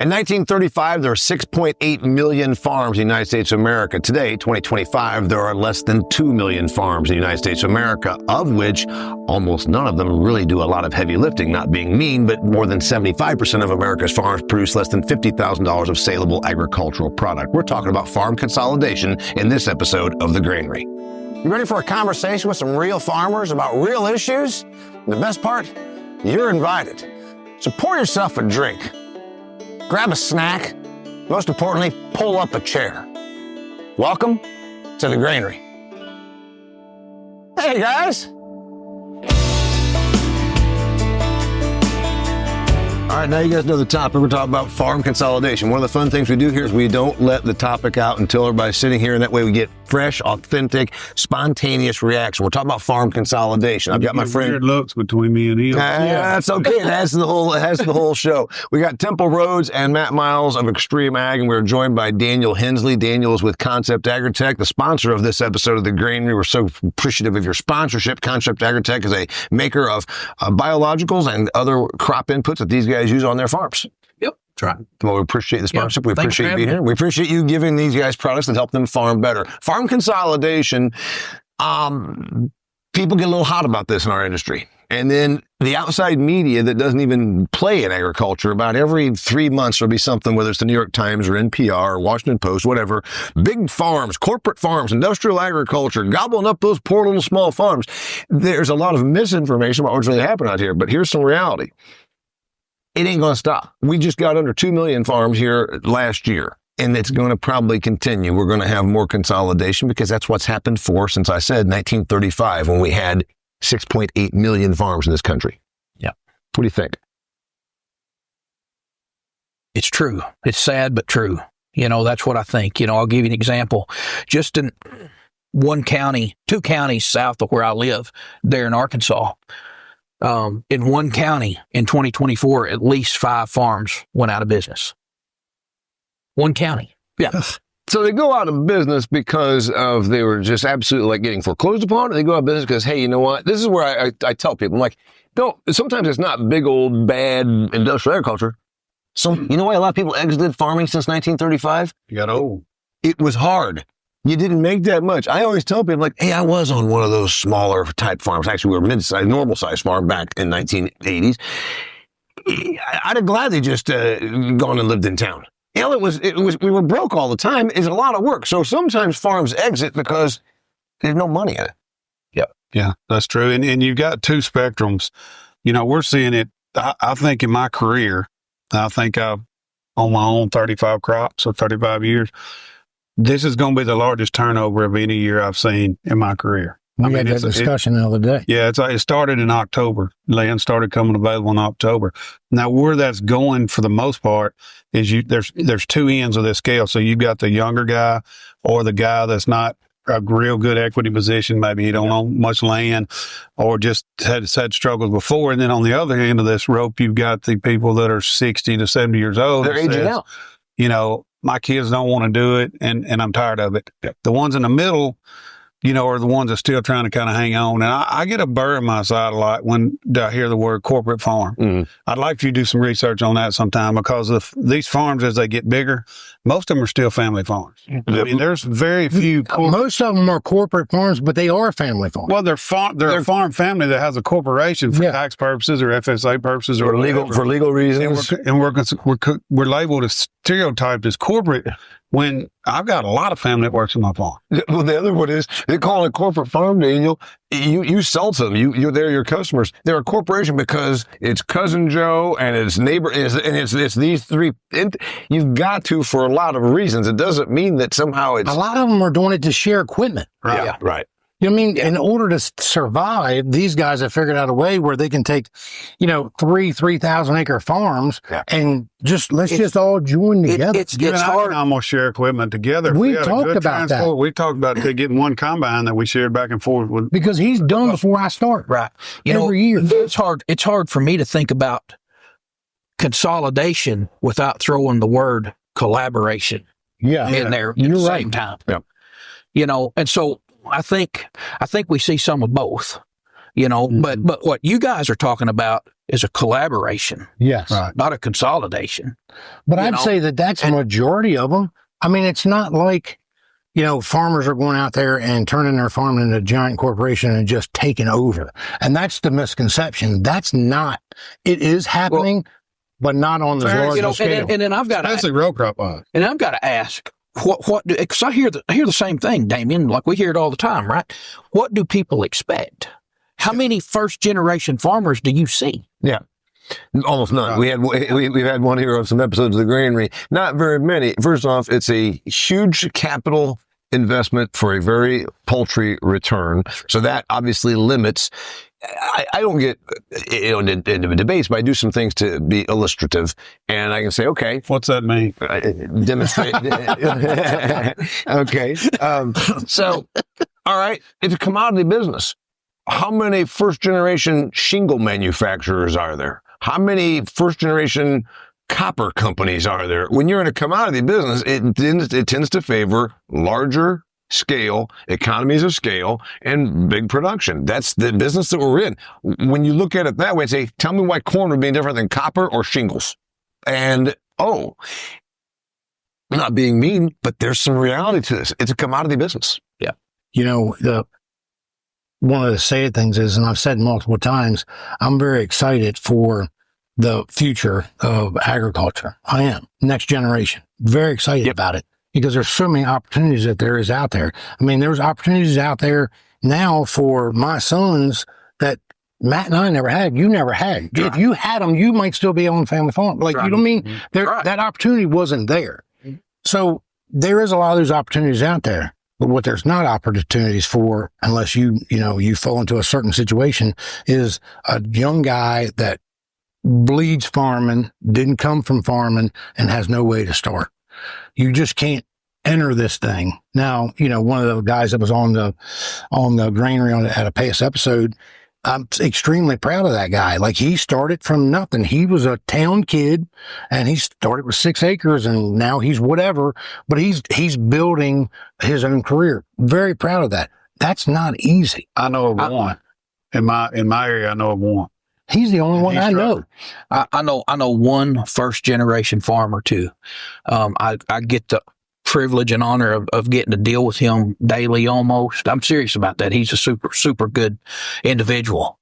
In 1935, there were 6.8 million farms in the United States of America. Today, 2025, there are less than 2 million farms in the United States of America, of which almost none of them really do a lot of heavy lifting, not being mean, but more than 75% of America's farms produce less than $50,000 of saleable agricultural product. We're talking about farm consolidation in this episode of The Granary. You ready for a conversation with some real farmers about real issues? And the best part, you're invited. So pour yourself a drink. Grab a snack. Most importantly, pull up a chair. Welcome to The Granary. Hey, guys. All right, now you guys know the topic. We're talking about farm consolidation. One of the fun things we do here is we don't let the topic out until everybody's sitting here, and that way we get fresh, authentic, spontaneous reaction. We're talking about farm consolidation. I've got my friend. Weird looks between me and him. That's okay. It has the whole show. We got Temple Rhodes and Matt Miles of XtremeAg, and we're joined by Daniel Hensley. Daniel is with Concept AgriTek, the sponsor of this episode of The Granary. We're so appreciative of your sponsorship. Concept AgriTek is a maker of biologicals and other crop inputs that these guys use on their farms. Yep. Try. Well, we appreciate the sponsorship. We appreciate you being here. We appreciate you giving these guys products that help them farm better. Farm consolidation, people get a little hot about this in our industry. And then the outside media that doesn't even play in agriculture, about every 3 months there'll be something, whether it's the New York Times or NPR or Washington Post, whatever. Big farms, corporate farms, industrial agriculture, gobbling up those poor little small farms. There's a lot of misinformation about what's really happening out here, but here's some reality. It ain't going to stop. We just got under 2 million farms here last year, and it's going to probably continue. We're going to have more consolidation because that's what's happened since I said 1935, when we had 6.8 million farms in this country. Yeah. What do you think? It's true. It's sad, but true. That's what I think. I'll give you an example. Just in one county, 2 counties south of where I live, there in Arkansas, in one county in 2024, at least 5 farms went out of business. One county. Yeah. So they go out of business because they were just absolutely getting foreclosed upon, or they go out of business because, hey, you know what? This is where I tell people, I'm like, sometimes it's not big old bad industrial agriculture. So you know why a lot of people exited farming since 1935? You got old. It was hard. You didn't make that much. I always tell people, hey, I was on one of those smaller type farms. Actually, we were mid-sized, normal-sized farm back in 1980s. I'd have gladly just gone and lived in town. We were broke all the time. It's a lot of work. So sometimes farms exit because there's no money in it. Yep. Yeah, that's true. And you've got 2 spectrums. We're seeing it, I think in my career, I think I've on my own 35 crops, so 35 years. This is going to be the largest turnover of any year I've seen in my career. We had that discussion the other day. Yeah, it started in October. Land started coming available in October. Now, where that's going for the most part is there's 2 ends of this scale. So you've got the younger guy or the guy that's not a real good equity position. Maybe he don't own much land or just had struggles before. And then on the other end of this rope, you've got the people that are 60 to 70 years old. They're aging out. My kids don't want to do it, and I'm tired of it. The ones in the middle, are the ones that are still trying to kind of hang on. And I get a burr in my side a lot when I hear the word corporate farm. Mm-hmm. I'd like for you to do some research on that sometime, because these farms, as they get bigger, most of them are still family farms. Mm-hmm. I mean, there's very few. Most of them are corporate farms, but they are family farms. Well, they're a farm family that has a corporation for tax purposes or FSA purposes or for legal reasons. And we're labeled as stereotyped as corporate, when I've got a lot of family that works on my farm. Well, the other one is, they call it a corporate farm, Daniel. You sell to them. They're your customers. They're a corporation because it's Cousin Joe and it's neighbor, and it's these 3. You've got to, for a lot of reasons. It doesn't mean that somehow it's... A lot of them are doing it to share equipment. Right. Yeah, right. You know what I mean? Yeah. In order to survive, these guys have figured out a way where they can take, 3,000 acre farms and let's just all join together. It's hard. I almost share equipment together. We talked about that. We talked about getting one combine that we shared back and forth with. Because he's done before I start. Right. Every year. It's hard for me to think about consolidation without throwing the word collaboration in there at the same time. Yeah. And so I think we see some of both, but what you guys are talking about is a collaboration, Yes. Right. not a consolidation. But You I'd know? say that that's a majority of them. I mean, it's not like, farmers are going out there and turning their farm into a giant corporation and just taking over. And that's the misconception. That's not, it is happening, but not on the large scale. And then I've got Especially row crop wise. And I've got to ask, because I hear the same thing, Damian, like we hear it all the time, right? What do people expect? How many first generation farmers do you see? Yeah. Almost none. We've had one here on some episodes of the Granary. Not very many. First off, it's a huge capital investment for a very paltry return. So that obviously limits. I don't get into debates, but I do some things to be illustrative, and I can say, okay, What's that mean? demonstrate. Okay. So, all right, it's a commodity business. How many first-generation shingle manufacturers are there? How many first-generation copper companies are there? When you're in a commodity business, it tends to favor larger scale, economies of scale, and big production. That's the business that we're in. When you look at it that way and say, tell me why corn would be different than copper or shingles. And, I'm not being mean, but there's some reality to this. It's a commodity business. Yeah. One of the sad things is, and I've said multiple times, I'm very excited for the future of agriculture. I am. Next generation. Very excited about it because there's so many opportunities that there is out there. I mean, there's opportunities out there now for my sons that Matt and I never had. You never had. Right. If you had them, you might still be on the family farm. Like, right. You know what I mean? Right. That opportunity wasn't there. So there is a lot of those opportunities out there. But what there's not opportunities for, unless you fall into a certain situation, is a young guy that bleeds farming, didn't come from farming, and has no way to start. You just can't enter this thing. Now, one of the guys that was on the Granary at a past episode, I'm extremely proud of that guy. Like, he started from nothing. He was a town kid and he started with 6 acres and now he's whatever, but he's building his own career. Very proud of that. That's not easy. I know of one. In my area, I know of one. He's the only one I know. I know one first generation farmer too. I get the privilege and honor of getting to deal with him daily almost. I'm serious about that. He's a super good individual.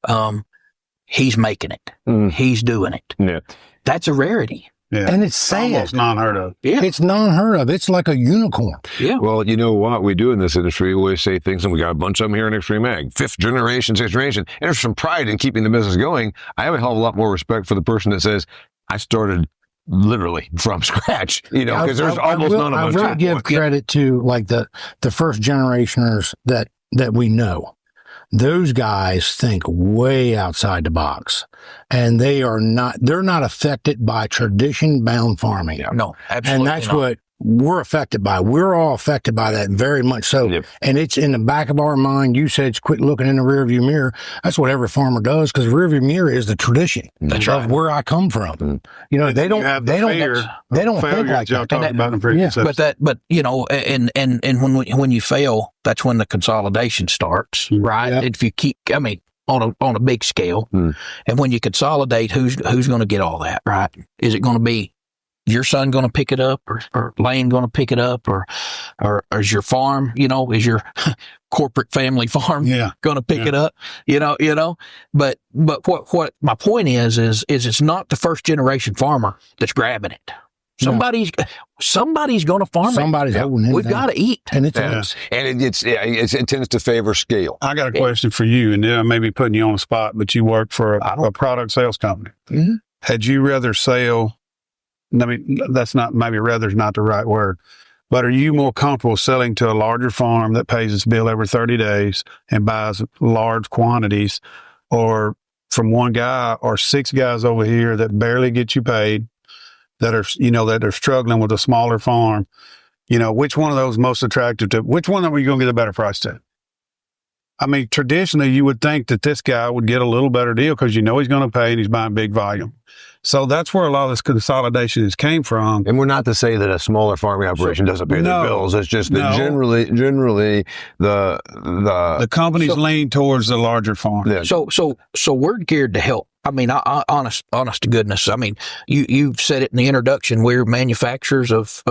He's making it. He's doing it. Yeah. That's a rarity. Yeah. And it's sad. Almost non-heard of. Yeah. It's non-heard of. It's like a unicorn. Yeah. Well, you know what we do in this industry? We always say things, and we got a bunch of them here in XtremeAg. 5th generation, 6th generation. And there's some pride in keeping the business going. I have a hell of a lot more respect for the person that says, I started literally from scratch, because there's almost none of us. I will give credit to like the first generationers that we know. Those guys think way outside the box, and they're not affected by tradition bound farming. Yeah, no, absolutely. And that's what we're affected by. We're all affected by that very much so. Yep. And it's in the back of our mind. You said quit looking in the rearview mirror. That's what every farmer does, because the rearview mirror is the tradition of where I come from. Mm-hmm. They don't think like that. And when you fail, that's when the consolidation starts, right? Yep. If you keep, on a big scale, and when you consolidate, who's going to get all that, right? Is it going to be your son going to pick it up, or Lane going to pick it up, or is your farm, is your corporate family farm going to pick it up, but what my point is it's not the first generation farmer that's grabbing it. Somebody's going to farm Somebody's it. holding it. We've got to eat. And it tends to favor scale. I got a question for you, and I may be putting you on the spot, but you work for a product sales company. Mm-hmm. Had you rather sell, rather's not the right word, but are you more comfortable selling to a larger farm that pays its bill every 30 days and buys large quantities, or from one guy or 6 guys over here that barely get you paid, that are struggling with a smaller farm? Which one of those most attractive to, which one are you going to get a better price to? Traditionally, you would think that this guy would get a little better deal because he's going to pay and he's buying big volume. So that's where a lot of this consolidation came from. And we're not to say that a smaller farming operation doesn't pay their bills. It's just that generally the companies lean towards the larger farm. Yeah. So we're geared to help I mean, honest to goodness. I mean, you've said it in the introduction. We're manufacturers of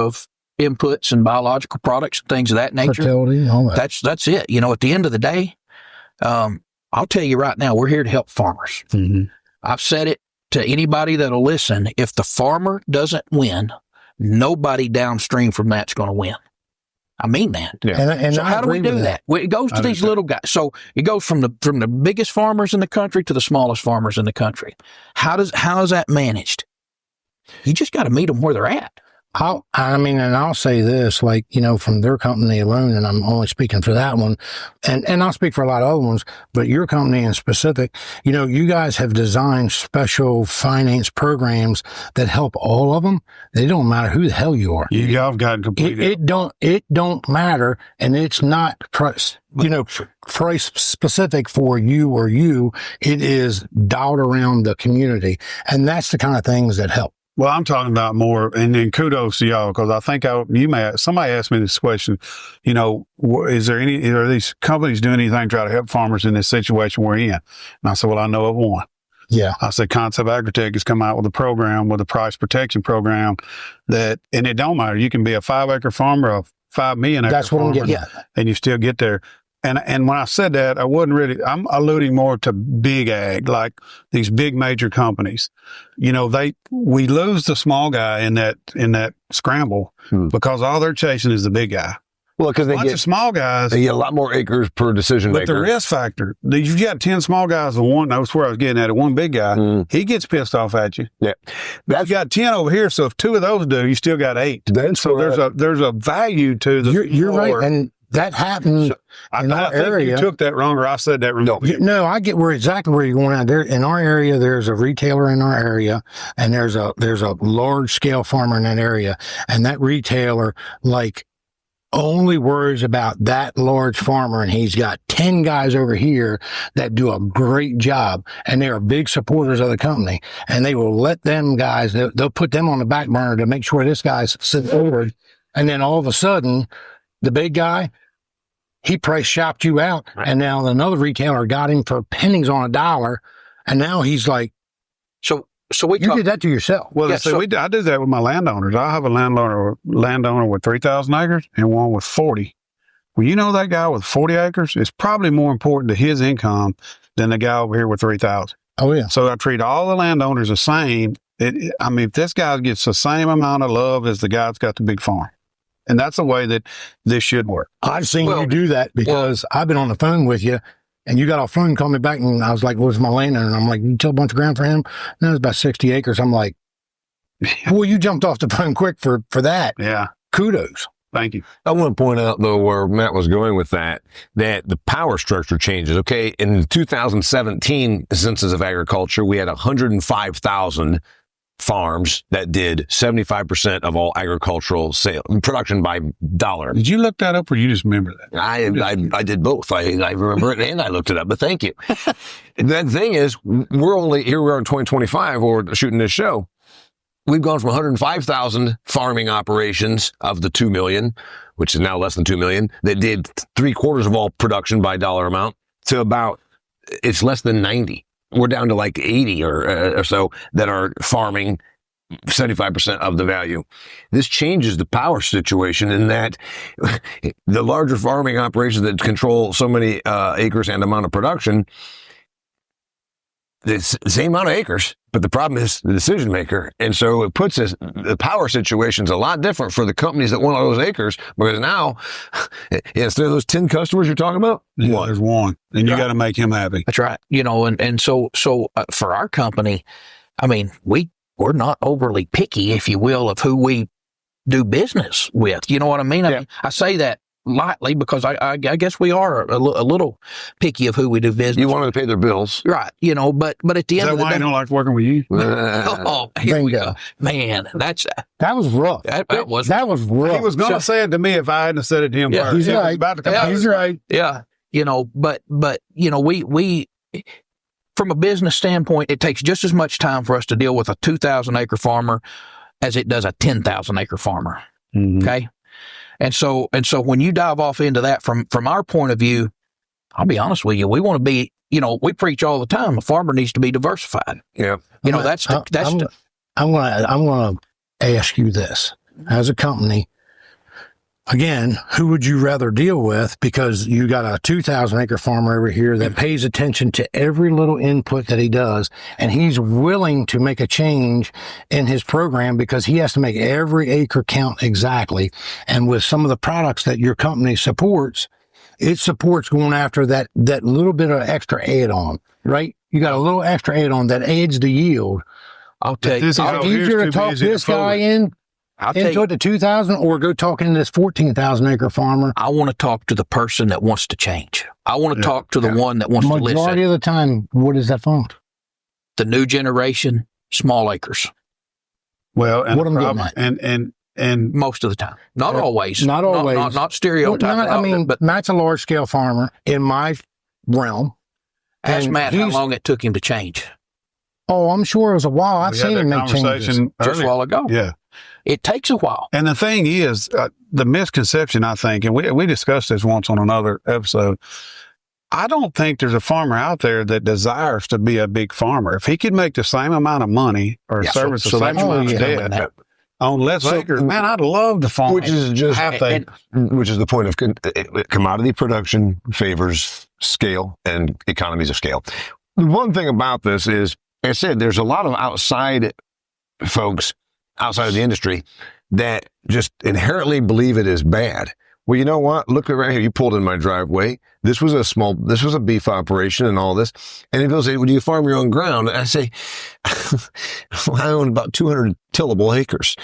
inputs and biological products and things of that nature. Fertility, all that. That's it. You know, at the end of the day, I'll tell you right now, we're here to help farmers. Mm-hmm. I've said it to anybody that'll listen. If the farmer doesn't win, nobody downstream from that's going to win. I mean that. Yeah. And so how do we do that? Well, it goes to these little guys. So it goes from the biggest farmers in the country to the smallest farmers in the country. How is that managed? You just got to meet them where they're at. I'll say this, like, you know, from their company alone, and I'm only speaking for that one, and I'll speak for a lot of other ones, but your company in specific, you know, you guys have designed special finance programs that help all of them. They don't matter who the hell you are. Y'all have gotten completed. It don't matter, and it's not price specific for you or you. It is dialed around the community, and that's the kind of things that help. Well, I'm talking about more, and then kudos to y'all, because I think somebody asked me this question, you know, are these companies doing anything to try to help farmers in this situation we're in? And I said, well, I know of one. Yeah. I said, AgriTek has come out with a program, with a price protection program and it don't matter. You can be a 5-acre farmer, a 5 million acre That's what farmer, I'm getting at. and you still get there. And when I said that, I'm alluding more to big ag, like these big major companies. You know, we lose the small guy in that scramble because all they're chasing is the big guy. Well, because the small guys, they get a lot more acres per decision maker. But the risk factor, you've got 10 small guys and one, that's where I was getting at it, one big guy, he gets pissed off at you. Yeah. But you got 10 over here, so if 2 of those do, you still got 8. So there's a value to the You're right, and that happens in our area. You took that wrong, or I said that wrong. No, I get exactly where you're going out there. In our area, there's a retailer in our area, and there's a large scale farmer in that area, and that retailer only worries about that large farmer, and he's got 10 guys over here that do a great job, and they are big supporters of the company, and they will let them guys, they'll put them on the back burner to make sure this guy's sitting forward, and then all of a sudden, the big guy, he price shopped you out, and now another retailer got him for pennies on a dollar, and now he's like, so you did that to yourself. Well, I do that with my landowners. I have a landowner with 3,000 acres and one with 40. Well, you know, that guy with 40 acres is probably more important to his income than the guy over here with 3,000. Oh yeah. So I treat all the landowners the same. If this guy gets the same amount of love as the guy that's got the big farm. And that's the way that this should work. I've seen you do that because I've been on the phone with you, and you got off phone and called me back, and I was like, what's my landowner? And I'm like, you tell a bunch of ground for him? No, it's about 60 acres. I'm like, well, you jumped off the phone quick for that. Yeah. Kudos. Thank you. I want to point out, though, where Matt was going with that the power structure changes. Okay. In the 2017 Census of Agriculture, we had 105,000 farms that did 75% of all agricultural sale production by dollar. Did you look that up, or you just remember that? I did both. I remember it and I looked it up, but thank you. The thing is, here we are in 2025, or we're shooting this show. We've gone from 105,000 farming operations of the 2 million, which is now less than 2 million, that did 3/4 of all production by dollar amount, to it's less than 90. We're down to 80 or so that are farming 75% of the value. This changes the power situation in that the larger farming operations that control so many acres and amount of production, it's the same amount of acres, but the problem is the decision maker. And so it puts the power situation's a lot different for the companies that want all those acres, because now, instead of those 10 customers you're talking about, there's one, and you got to make him happy. That's right. You know, and so for our company, I mean, we're not overly picky, if you will, of who we do business with. You know what I mean? I mean, I say that lightly because I guess we are a little picky of who we do business. You want them to pay their bills, right? You know, but at the end of the day, why I don't like working with you? Here we go, man. That was rough. That was rough. He was going to say it to me if I hadn't said it to him first. He's right. About to come out. He's right. Yeah, you know, but you know, we from a business standpoint, it takes just as much time for us to deal with a 2,000 acre farmer as it does a 10,000 acre farmer. Mm-hmm. Okay. And so when you dive off into that from our point of view, I'll be honest with you, we want to be we preach all the time. A farmer needs to be diversified. Yeah. I'm gonna ask you this as a company. Again, who would you rather deal with? Because you got a 2,000 acre farmer over here that pays attention to every little input that he does, and he's willing to make a change in his program because he has to make every acre count exactly. And with some of the products that your company supports, it supports going after that little bit of extra add-on, right? You got a little extra add-on that adds the yield. I'll tell you. It's easier to talk this guy into it to 2,000 or go talking to this 14,000 acre farmer. I want to talk to the person that wants to change. I want to talk to the one that wants to listen. Majority of the time, what is that farm? The new generation, small acres. Well, and what I'm getting at. And most of the time, not always, not always, not stereotyping. But Matt's a large scale farmer in my realm. Ask Matt how long it took him to change. Oh, I'm sure it was a while. I've seen him make changes just a while ago. Yeah. It takes a while. And the thing is, the misconception, I think, and we discussed this once on another episode, I don't think there's a farmer out there that desires to be a big farmer. If he could make the same amount of money or service the same amount of debt on less acres, man, I'd love to farm. Which is the point of commodity production favors scale and economies of scale. The one thing about this is, like I said, there's a lot of outside folks outside of the industry that just inherently believe it is bad. Well, you know what? Look right here. You pulled in my driveway. This was a beef operation and all this. And people say, well, do you farm your own ground? And I say, well, I own about 200 tillable acres.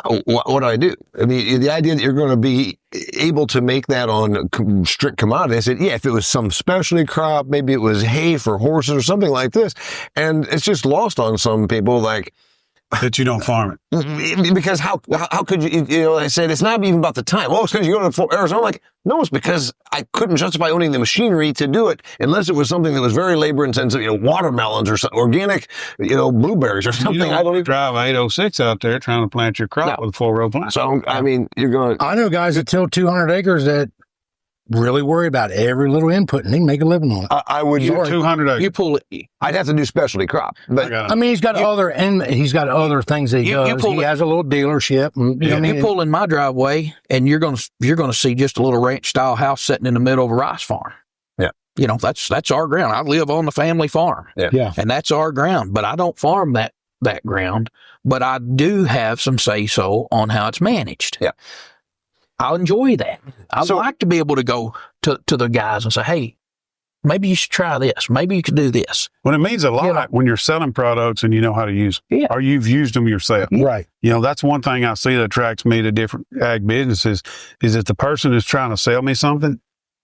What do I do? I mean, the idea that you're going to be able to make that on strict commodity, I said, yeah, if it was some specialty crop, maybe it was hay for horses or something like this. And it's just lost on some people, like, that you don't farm it. Because how could you, I said, it's not even about the time. Well, it's because you go to Arizona. Like, no, it's because I couldn't justify owning the machinery to do it unless it was something that was very labor intensive, watermelons or organic, blueberries or something. You don't drive 806 out there trying to plant your crop with a 4-row plant. So, I mean, you're going to. I know guys that till 200 acres that really worry about every little input and they can make a living on it. I would do 200 acres. You pull it. I'd have to do specialty crop, but I mean, he's got other things that he does. He has a little dealership. You pull in my driveway, and you're going to see just a little ranch style house sitting in the middle of a rice farm. Yeah, that's our ground. I live on the family farm. Yeah, and that's our ground. But I don't farm that ground. But I do have some say so on how it's managed. Yeah. I'll enjoy that. I like to be able to go to the guys and say, hey, maybe you should try this. Maybe you could do this. Well, it means a lot when you're selling products and you know how to use them, or you've used them yourself. Right. That's one thing I see that attracts me to different ag businesses is that the person who's trying to sell me something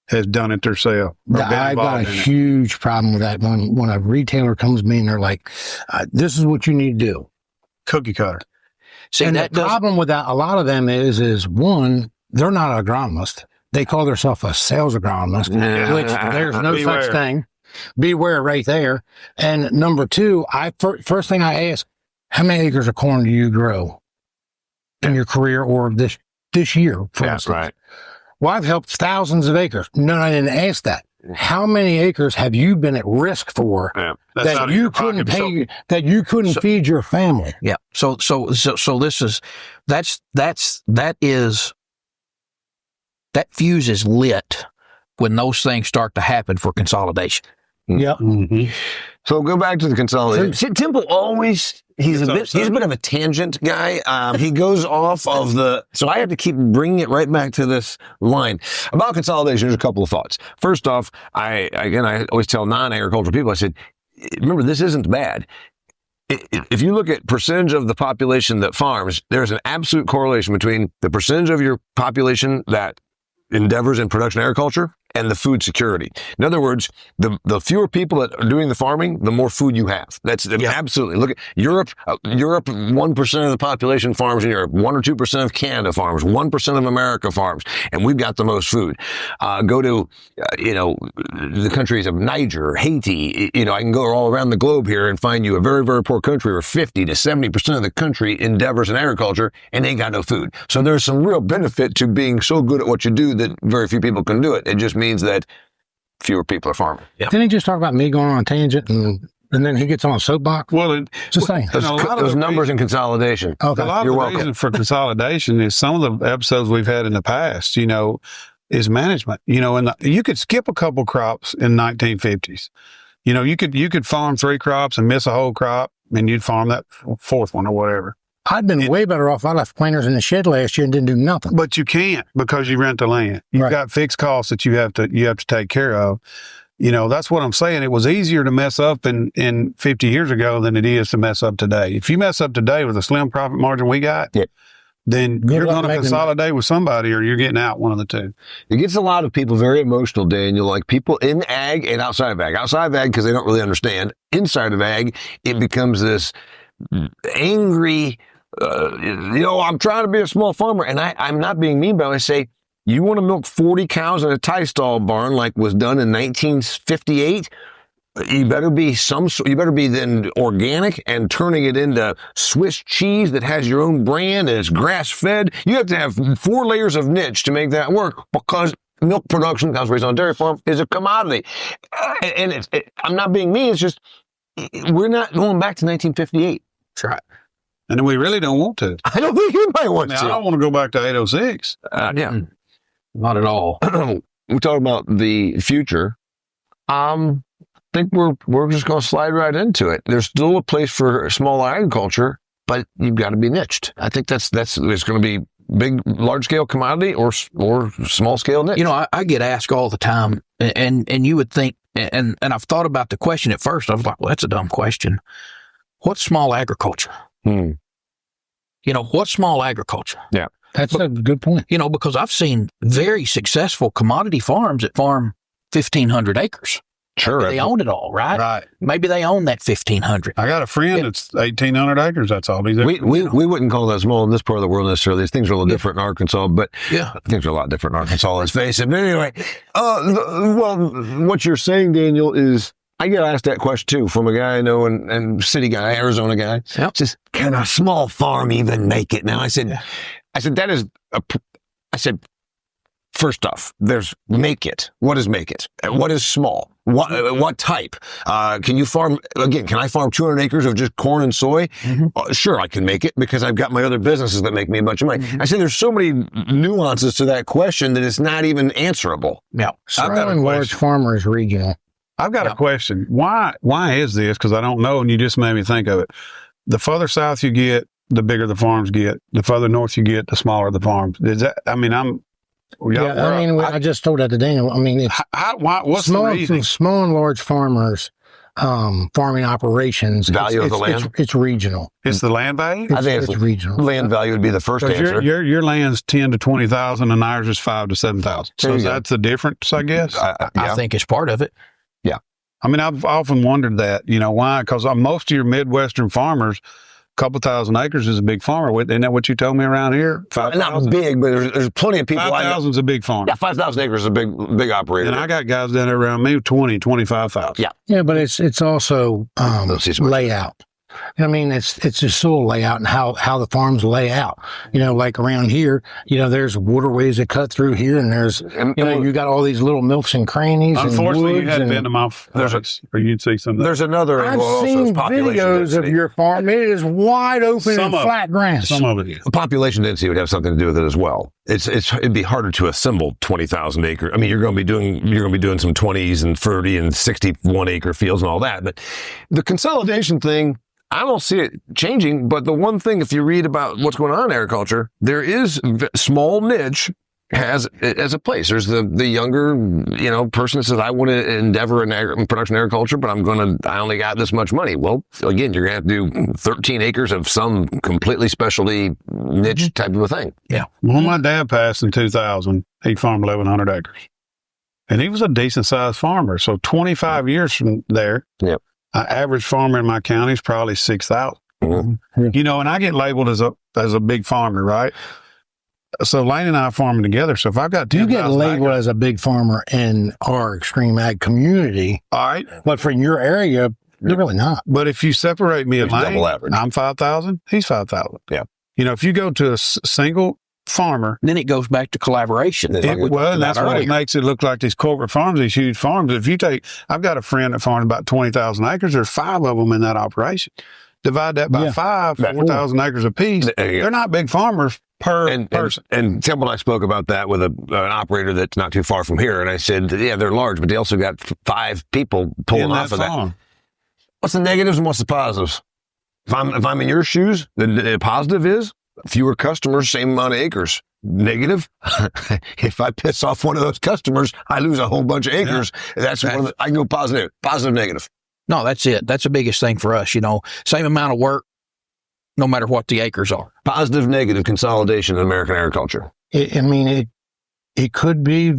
has done it themselves. I've got a huge problem with that when a retailer comes to me and they're like, this is what you need to do. Cookie cutter. See, and the problem with that, a lot of them is one, they're not agronomists. They call themselves a sales agronomist, which there's no such thing. Beware right there. And number two, first thing I ask, how many acres of corn do you grow in your career or this year, for instance? Right. Well, I've helped thousands of acres. No, I didn't ask that. How many acres have you been at risk for that you couldn't pay, that you couldn't feed your family? Yeah. So this is, that fuse is lit when those things start to happen for consolidation. Yeah. Mm-hmm. So go back to the consolidation. Temple always, he's a bit of a tangent guy. He goes off of so I have to keep bringing it right back to this line. About consolidation, there's a couple of thoughts. First off, I always tell non-agricultural people, I said, remember, this isn't bad. If you look at percentage of the population that farms, there's an absolute correlation between the percentage of your population that endeavors in production agriculture and the food security. In other words, the fewer people that are doing the farming, the more food you have. That's absolutely. Look at Europe. Europe, 1% of the population farms in Europe. 1 or 2% of Canada farms. 1% of America farms, and we've got the most food. Go to the countries of Niger, Haiti. I can go all around the globe here and find you a very, very poor country where 50 to 70% of the country endeavors in agriculture, and they ain't got no food. So there's some real benefit to being so good at what you do that very few people can do it. It just means that fewer people are farming. Didn't he just talk about me going on a tangent and then he gets on a soapbox? Well, Just saying. Those numbers in consolidation. Okay. a lot You're of the welcome. reason for consolidation is some of the episodes we've had in the past, is management. And you could skip a couple crops in 1950s. You could farm 3 crops and miss a whole crop, and you'd farm that 4th one or whatever. I'd been way better off. I left planters in the shed last year and didn't do nothing. But you can't because you rent the land. You've Right. got fixed costs that you have to take care of. That's what I'm saying. It was easier to mess up in 50 years ago than it is to mess up today. If you mess up today with a slim profit margin we got, then Good you're luck going to making- consolidate with somebody or you're getting out, one of the two. It gets a lot of people very emotional, Daniel, like people in ag and outside of ag. Outside of ag because they don't really understand. Inside of ag, it becomes this angry, I'm trying to be a small farmer. And I'm not being mean, but I say, you want to milk 40 cows in a tie stall barn like was done in 1958? You better be then organic and turning it into Swiss cheese that has your own brand and it's grass fed. You have to have 4 layers of niche to make that work because milk production, cows raised on a dairy farm, is a commodity. And I'm not being mean. It's just, we're not going back to 1958. That's right. And we really don't want to. I don't think anybody wants I to. don't want to go back to 806. Yeah. Not at all. We're talking about the future. I think we're just going to slide right into it. There's still a place for small agriculture, but you've got to be niched. I think that's it's going to be big, large scale commodity or small scale niche. I get asked all the time, and you would think, and I've thought about the question at first. I was like, well, that's a dumb question. What's small agriculture? What's small agriculture? Yeah. That's a good point. Because I've seen very successful commodity farms that farm 1,500 acres. Sure. They own it all, right? Right. Maybe they own that 1,500. I got a friend that's 1,800 acres. That's all he's We wouldn't call that small in this part of the world necessarily. Things are a little different in Arkansas, but Yeah. things are a lot different in Arkansas, let's face it. But anyway, what you're saying, Daniel, is I get asked that question too from a guy I know and city guy, Arizona guy. Yep. Says, can a small farm even make it? Now I said, first off, there's make it. What is make it? What is small? What type? Can you farm, again, can I farm 200 acres of just corn and soy? Mm-hmm. Sure, I can make it because I've got my other businesses that make me a bunch of money. I said there's so many nuances to that question that it's not even answerable. Yeah. I've got a Small and large question. farmer is regional. I've got a question. Why is this? Because I don't know, and you just made me think of it. The further south you get, the bigger the farms get. The further north you get, the smaller the farms. Is that? I mean, I just told that to Daniel. I mean, it's what's the reason? small and large farmers, farming operations. Value of the land? It's regional. It's the land value. I think It's regional. land value would be the first answer. Your land's 10 to 20,000, and ours is 5 to 7,000. There So you go. that's the difference, I guess. I think it's part of it. I mean, I've often wondered that. Why? Because most of your Midwestern farmers, a couple thousand acres is a big farmer. Isn't that what you told me around here? 5,000. Not big, but there's plenty of people. 5,000 is a big farm. Yeah, 5,000 acres is a big operator. And I got guys down there around me with 20, 25,000. Yeah. Yeah, but it's also Let's see some- layout. It's just soil layout and how the farms lay out. Like around here, there's waterways that cut through here, and there's you got all these little nooks and crannies. Unfortunately, and you hadn't woods been to my place, or you'd see some of that. There's another I've angle also is seen population videos of density. your farm. It is wide open Some and of it. flat grass. Some of it is. Population density would have something to do with it as well. It'd be harder to assemble 20,000 acre. I mean, you're going to be doing some 20s and 30 and 61 acre fields and all that. But the consolidation thing, I don't see it changing. But the one thing, if you read about what's going on in agriculture, there is small niche has as a place. There's the younger, person that says, I want to endeavor in production agriculture, but I only got this much money. Well, again, you're going to have to do 13 acres of some completely specialty niche type of a thing. Yeah. When my dad passed in 2000, he farmed 1,100 acres. And he was a decent sized farmer. So 25 years from there, Yep. Average farmer in my county is probably 6,000. Mm-hmm. And I get labeled as a big farmer, right? So Lane and I are farming together. So if I've got 10,000 You get labeled acres, as a big farmer in our extreme ag community, all right. but for your area, you're really not. But if you separate me and It's double Lane, average. I'm 5,000, he's 5,000. Yeah. If you go to a single farmer. Then it goes back to collaboration. That's what it makes it look like these corporate farms, these huge farms. If you take, I've got a friend that farms about 20,000 acres. There's 5 of them in that operation. Divide that by 5, 4,000 acres apiece. They're not big farmers per person. And Temple and I spoke about that with an operator that's not too far from here. And I said, yeah, they're large, but they also got 5 people pulling off of that. What's the negatives and what's the positives? If I'm in your shoes, the positive is fewer customers, same amount of acres. Negative, if I piss off one of those customers, I lose a whole bunch of acres. I can go positive, negative. No, that's it. That's the biggest thing for us. Same amount of work, no matter what the acres are. Positive, negative consolidation in American agriculture. It could be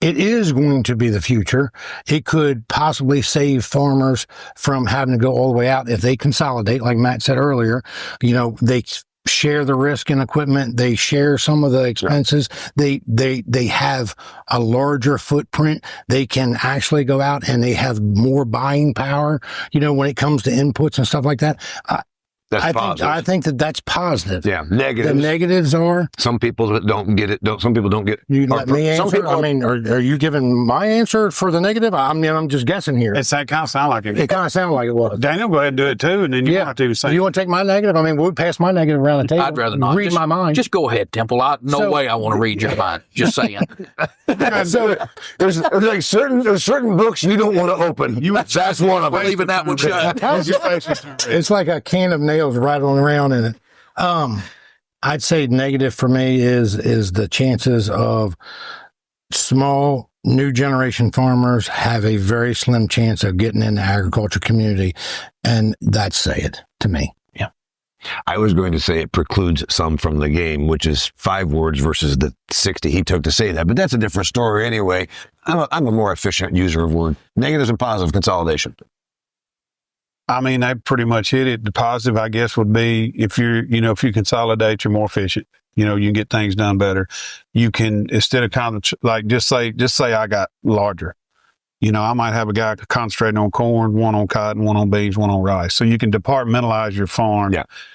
it is going to be the future. It could possibly save farmers from having to go all the way out if they consolidate, like Matt said earlier. They share the risk in equipment. They share some of the expenses. They have a larger footprint. They can actually go out and they have more buying power, when it comes to inputs and stuff like that. I think that's positive. Yeah. Negatives. The negatives are some people don't get it. Some people don't get. You let me answer. Are you giving my answer for the negative? I'm just guessing here. It kind of sound like it. It kind of sounded like it was. Daniel, go ahead and do it too, and then you want to do the same. You want to take my negative? We'll pass my negative around the table. I'd rather not read my mind. Just go ahead, Temple. No way I want to read your mind. Just saying. So there's like certain books you don't want to open. That's one of them. Leaving that one shut. It's like a can of nails rattling around in it. I'd say negative for me is the chances of small new generation farmers have a very slim chance of getting in the agriculture community, and that's sad to me. Yeah. I was going to say it precludes some from the game, which is 5 words versus the 60 he took to say that, but that's a different story anyway. I'm a more efficient user of word. Negatives and positive consolidation. They pretty much hit it. The positive, I guess, would be if you consolidate, you're more efficient. You can get things done better. You can, instead of just say I got larger. I might have a guy concentrating on corn, one on cotton, one on beans, one on rice. So you can departmentalize your farm,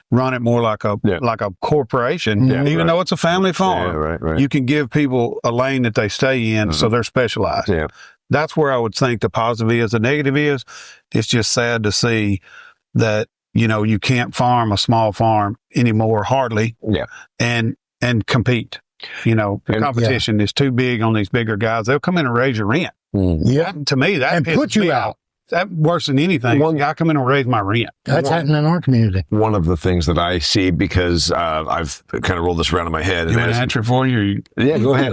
run it more like a corporation, even though it's a family farm. Yeah, right. You can give people a lane that they stay in, so they're specialized. Yeah. That's where I would think the positive is. The negative is, it's just sad to see that, you can't farm a small farm anymore, hardly. Yeah. And compete. The competition is too big on these bigger guys. They'll come in and raise your rent. Yeah. To me, that and put you out. That worse than anything. I come in and raise my rent. That's happening in our community. One of the things that I see, because I've kind of rolled this around in my head. You want an answer for you? Yeah, go ahead.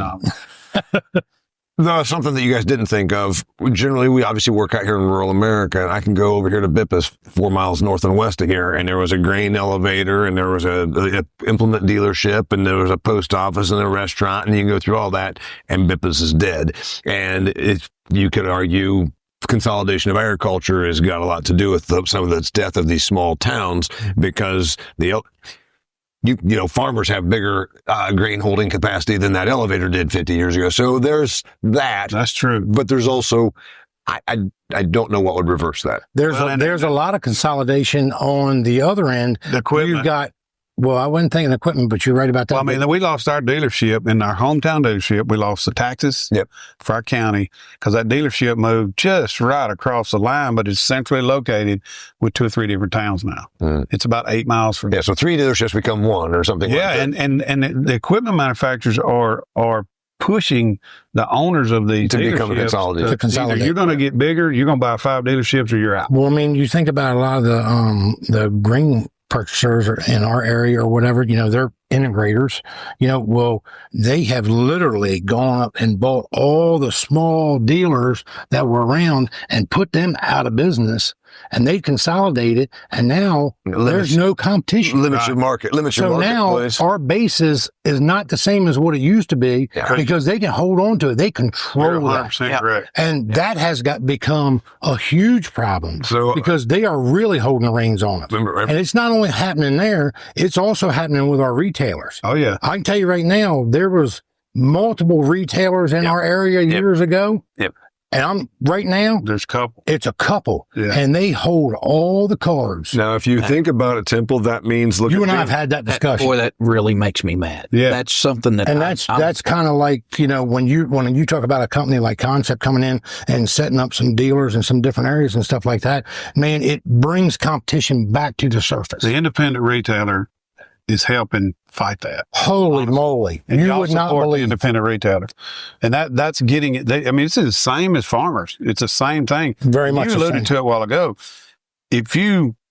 No, something that you guys didn't think of. Generally, we obviously work out here in rural America, and I can go over here to Bippas, 4 miles north and west of here, and there was a grain elevator, and there was a implement dealership, and there was a post office and a restaurant, and you can go through all that, and Bippas is dead. And you could argue consolidation of agriculture has got a lot to do with some of the death of these small towns, because farmers have bigger grain holding capacity than that elevator did 50 years ago. So there's that. That's true. But there's also, I don't know what would reverse that. There's a lot of consolidation on the other end. The equipment. You've got, I wasn't thinking equipment, but you're right about that. We lost our dealership in our hometown dealership. We lost the taxes for our county because that dealership moved just right across the line, but it's centrally located with 2 or 3 different towns now. It's about 8 miles from. Yeah, so 3 dealerships become 1 or something. Yeah, like that. and the equipment manufacturers are pushing the owners of these to become consolidated. Either you're going to get bigger, you're going to buy 5 dealerships, or you're out. Well, you think about a lot of the grain purchasers in our area or whatever, they're integrators, they have literally gone up and bought all the small dealers that were around and put them out of business, and they've consolidated, and now there's no competition. Limits your market. So now our basis is not the same as what it used to be because they can hold on to it. They control that. Correct. And that has become a huge problem because they are really holding the reins on it. And it's not only happening there, it's also happening with our retailers. Oh, yeah. I can tell you right now, there was multiple retailers in our area years ago. Yep. And right now, There's a couple. it's a couple, Yeah. and they hold all the cards. Now, if you think about it, Temple, that means look. You at and I them. have had that discussion. Boy, that really makes me mad. Yeah. That's something that And that's kind of like, when you talk about a company like Concept coming in and setting up some dealers in some different areas and stuff like that, man, it brings competition back to the surface. The independent retailer is helping fight that. Holy moly. And You y'all would not support the believe. independent retailer. And that's getting it. It's the same as farmers. It's the same thing. Very much You the alluded same. to it a while ago. I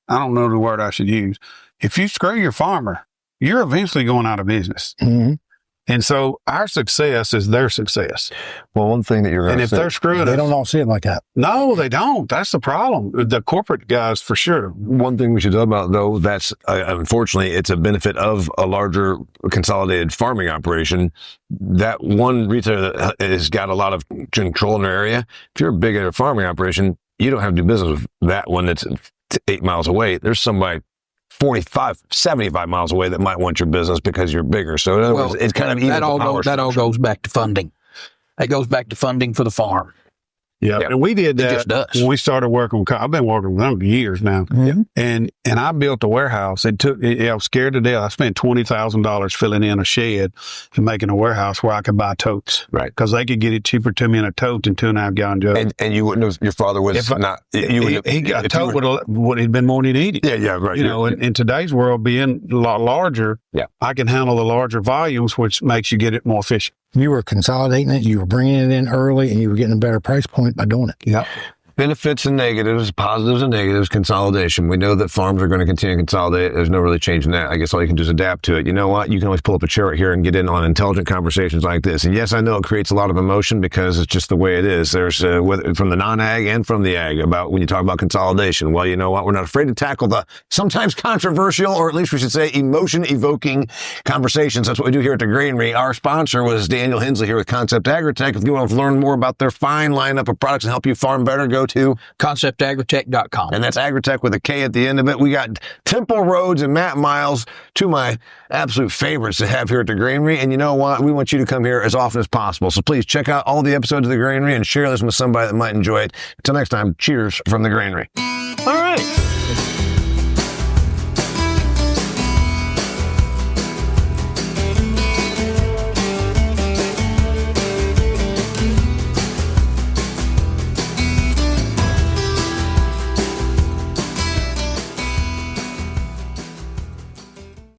don't know the word I should use. If you screw your farmer, you're eventually going out of business. Mhm. And so our success is their success. Well, one thing that you're going And to if say, they're screwing They us, don't all see it like that. no, they don't. That's the problem. The corporate guys, for sure. one thing we should talk about, though, that's unfortunately, it's a benefit of a larger consolidated farming operation. That one retailer that has got a lot of control in their area, if you're a bigger farming operation, you don't have to do business with that one that's 8 miles away. There's somebody 45, 75 miles away that might want your business because you're bigger. So in other words, it's kind of even that all goes back to funding. That goes back to funding for the farm. Yeah. And we did It that just does. when we started working with, I've been working with them for years now. Mhm. And I built a warehouse. I was scared to death. I spent $20,000 filling in a shed and making a warehouse where I could buy totes. Right. Because they could get it cheaper to me in a tote than 2.5 gallon jug. And you wouldn't have, your father was If I- not, you would he got a tote would have been more than he needed. yeah, right. You know, in today's world, being a lot larger, Yeah. I can handle the larger volumes, which makes you get it more efficient. You were consolidating it, you were bringing it in early, and you were getting a better price point by doing it. Yeah. benefits and negatives, positives and negatives, consolidation. We know that farms are going to continue to consolidate. There's no really changing that. I guess all you can do is adapt to it. You know what? You can always pull up a chair right here and get in on intelligent conversations like this. And yes, I know it creates a lot of emotion because it's just the way it is. There's whether from the non-ag and from the ag about when you talk about consolidation. Well, you know what? We're not afraid to tackle the sometimes controversial, or at least we should say emotion-evoking conversations. That's what we do here at the Granary. Our sponsor was Daniel Hensley here with Concept AgriTek. If you want to learn more about their fine lineup of products and help you farm better, go to ConceptAgriTek.com. and that's AgriTek with a K at the end of it. We got Temple Rhodes and Matt Miles, two of my absolute favorites to have here at the Granary. And you know what? We want you to come here as often as possible. So please check out all the episodes of the Granary and share this with somebody that might enjoy it. Until next time, cheers from the Granary.